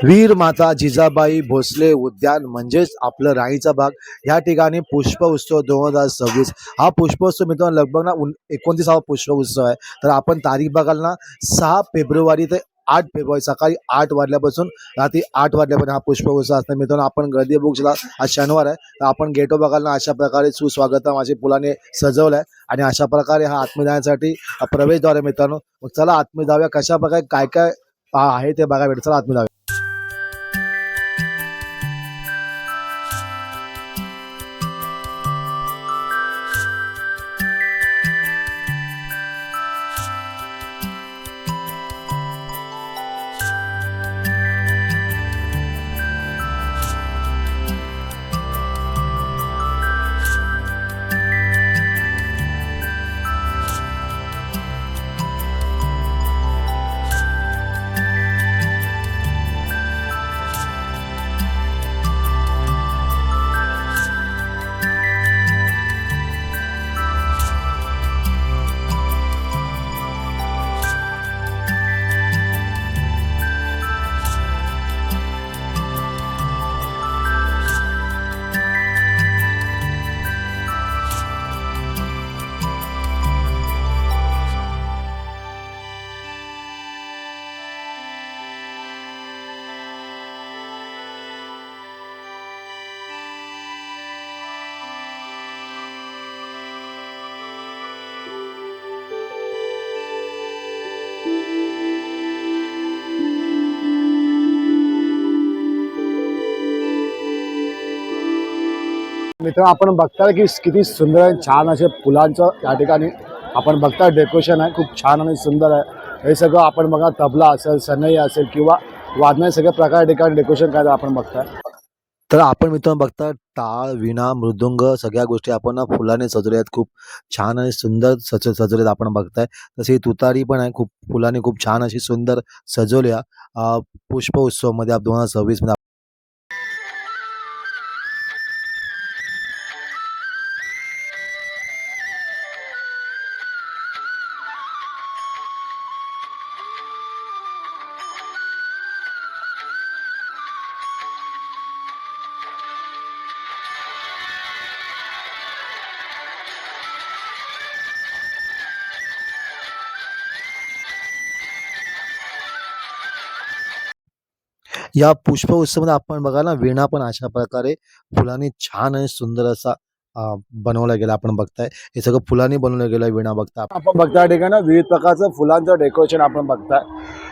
वीर माता जिजाबाई भोसले उद्यान म्हणजेच आपलं राणीचा बाग या ठिकाणी पुष्प उत्सव 2026 हा पुष्पोत्सव मित्रांनो लगभग ना 29वा पुष्प उत्सव आहे। तर आपण तारीख बघाल ना 6 फेब्रुवारी ते 8 फेब्रुवारी सकाळी 8 वाजल्यापासून रात्री 8 वाजल्यापर्यंत हा पुष्प उत्सव असणार मित्रांनो। आपण गर्दी बघू शकता, आज शनिवार आहे तर आपण गेटो बघाल ना अशा प्रकारे सुस्वागतम असे फुलाने सजवलं आहे आणि अशा प्रकारे हा आतमध्ये जाण्यासाठी प्रवेशद्वार आहे मित्रांनो। मग चला आतमध्ये जाऊया, कशा प्रकारे काय काय आहे ते बघायला भेटेल। चला आतमध्ये जाऊया। मित्र आपण बघताय की किती सुंदर आहे, छान असे फुलांचं या ठिकाणी आपण बघताय डेकोरेशन आहे, खूप छान आणि सुंदर आहे। हे सगळं आपण बघा तबला असेल, सनई असेल किंवा वादन सगळ्या प्रकार ठिकाणी डेकोरेशन करायचं आपण बघताय। तर आपण मित्रांनो बघता टाळ, विणा, मृदुंग सगळ्या गोष्टी आपण फुलाने सजवल्या आहेत, खूप छान आणि सुंदर सजवलेत आपण बघताय। तशी तुतारी पण आहे, खूप फुलाने खूप छान अशी सुंदर सजवल्या पुष्प उत्सव मध्ये 2026 मध्ये। या पुष्प उत्सवामध्ये आपण बघा ना वीणा पण अशा प्रकारे फुलांनी छान आणि सुंदर असा बनवला गेला आपण बघताय। हे सगळं फुलांनी बनवलं गेलं वीणा बघता आपण बघताय ठिकाणी विविध प्रकारचं फुलांचं डेकोरेशन आपण बघताय।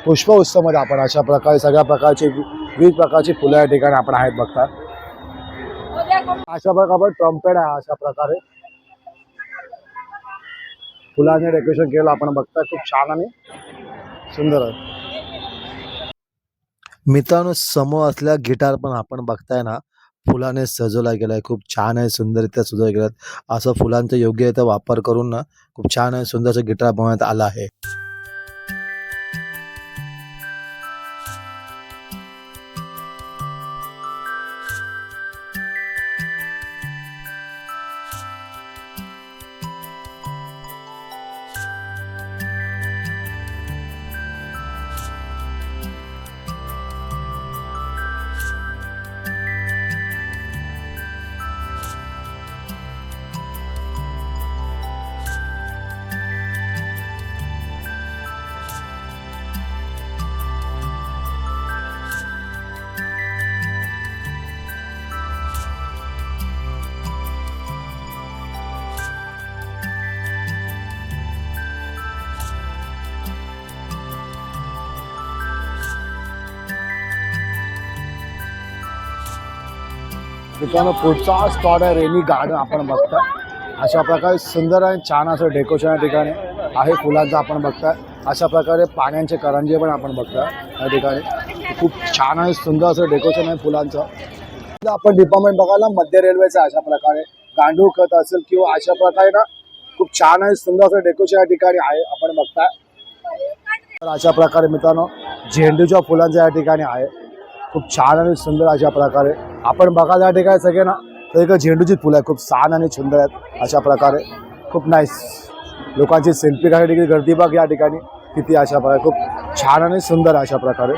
पुष्प उत्सव मध्ये आपण अशा प्रकारे सगळ्या प्रकारची विविध प्रकारची फुलं या ठिकाणी आपण आहेत बघताय। अशा प्रकारे ट्रम्पेट आहे, अशा प्रकारे फुलांनी डेकोरेशन केलं आपण बघताय, खूप छान आणि सुंदर आहे। मित्रांनो समोर असलेला गिटार पण आपण बघताय ना फुलाने सजवला गेलाय, खूप छान आहे, सुंदररित्या सजवला गेलाय। असं फुलांचा योग्यरित्या वापर करून ना खूप छान आणि सुंदरसं गिटार बनवण्यात आला आहे। मित्रांनो पुढचा स्पॉट आहे रेनी गार्डन आपण बघताय। अशा प्रकारे सुंदर आणि छान असं डेकोरेशन या ठिकाणी आहे फुलांचं आपण बघताय। अशा प्रकारे पाण्याचे करंजे पण आपण बघताय या ठिकाणी, खूप छान आणि सुंदर असं डेकोरेशन आहे फुलांचं। आपण डिपार्टमेंट बघायला मध्य रेल्वेचं अशा प्रकारे गांडूळ खत असेल किंवा अशा प्रकारे ना खूप छान आणि सुंदर असं डेकोरेशन या ठिकाणी आहे आपण बघताय। तर अशा प्रकारे मित्रांनो झेंडूच्या फुलांचं या ठिकाणी आहे, खूप छान आणि सुंदर अशा प्रकारे आपण बघा या ठिकाणी सगळे ना तर झेंडूची फुलं आहे, खूप छान आणि सुंदर आहेत अशा प्रकारे, खूप नाईस। लोकांची सेल्फी काढण्यासाठी गर्दी बघ या ठिकाणी किती अशा प्रकारे खूप छान आणि सुंदर अशा प्रकारे।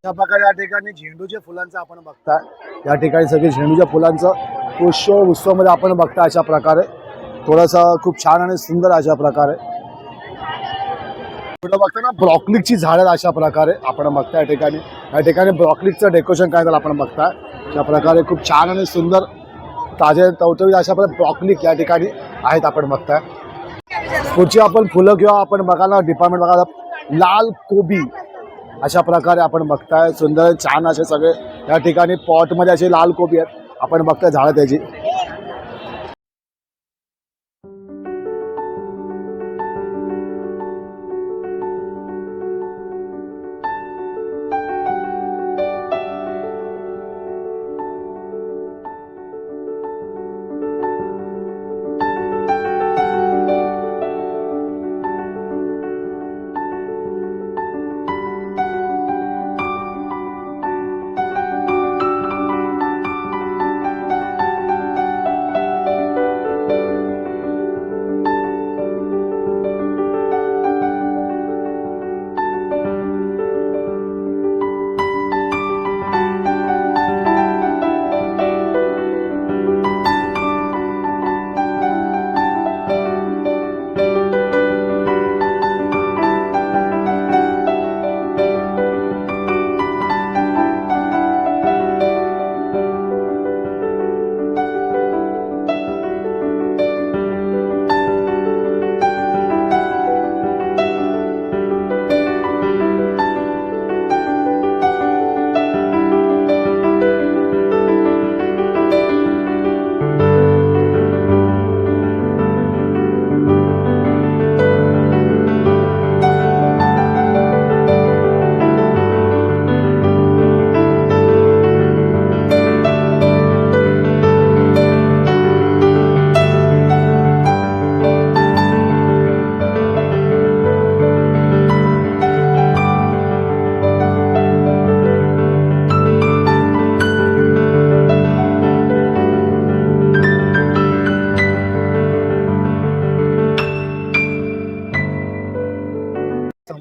अशा प्रकारे या ठिकाणी झेंडूच्या फुलांचं आपण बघताय. या ठिकाणी सगळे झेंडूच्या फुलांचं उत्सवमध्ये आपण बघताय. अशा प्रकारे थोडंसं खूप छान आणि सुंदर अशा प्रकारे पुढे बघताना ब्रॉकलीची झाडं अशा प्रकारे आपण बघताय. या ठिकाणी ब्रॉकलीचं डेकोरेशन काय झालं आपण बघताय. अशा प्रकारे खूप छान आणि सुंदर ताजे टवटवीत अशा प्रकारे ब्रॉकली या ठिकाणी आहेत आपण बघताय. पुढची आपण फुलं किंवा आपण बघायला डिपार्टमेंट बघायला लाल कोबी अशा प्रकारे आपण बघताय. सुंदर छान असे सगळे या ठिकाणी पॉटमध्ये असे लाल कोबी आहेत आपण बघताय झाडं त्याची.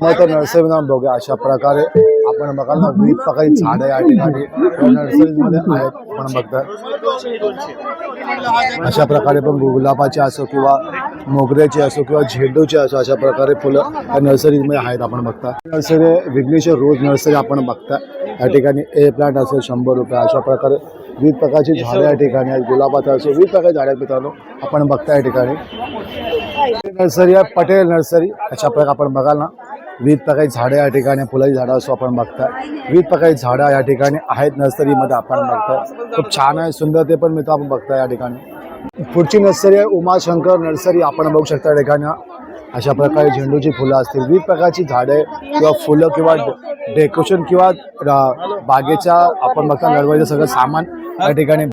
समर्थ नर्सरी नाव बघूया. अशा प्रकारे आपण बघाल ना विविध प्रकारची झाडं या ठिकाणी नर्सरीमध्ये आहेत आपण बघताय. अशा प्रकारे पण गुलाबाचे असो किंवा मोगऱ्याचे असो किंवा झेंडूचे असो अशा प्रकारे फुलं या नर्सरीमध्ये आहेत आपण बघता. नर्सरी विघ्नेश्वर रोज नर्सरी आपण बघताय. या ठिकाणी ए प्लांट असेल 100 रुपये. अशा प्रकारे विविध प्रकारची झाडं या ठिकाणी आहेत. गुलाबाचं असो विविध प्रकारची झाडं मित्रांनो आपण बघता. या ठिकाणी नर्सरी आहे पटेल नर्सरी. अशा प्रकारे आपण बघाल ना विविध प्रकारची झाडं या ठिकाणी फुलाची झाडं असो आपण बघताय. विविध प्रकारची झाडं या ठिकाणी आहेत नर्सरीमध्ये आपण बघताय. खूप छान आहे सुंदर ते पण मित्र आपण बघताय. या ठिकाणी पुढची नर्सरी आहे उमाशंकर नर्सरी आपण बघू शकता. या ठिकाणी अशा प्रकारे झेंडूची फुलं असतील विविध प्रकारची झाडे किंवा फुलं किंवा डेकोरेशन किंवा बागेच्या आपण बघता नर्सरीचं सगळं सामान या ठिकाणी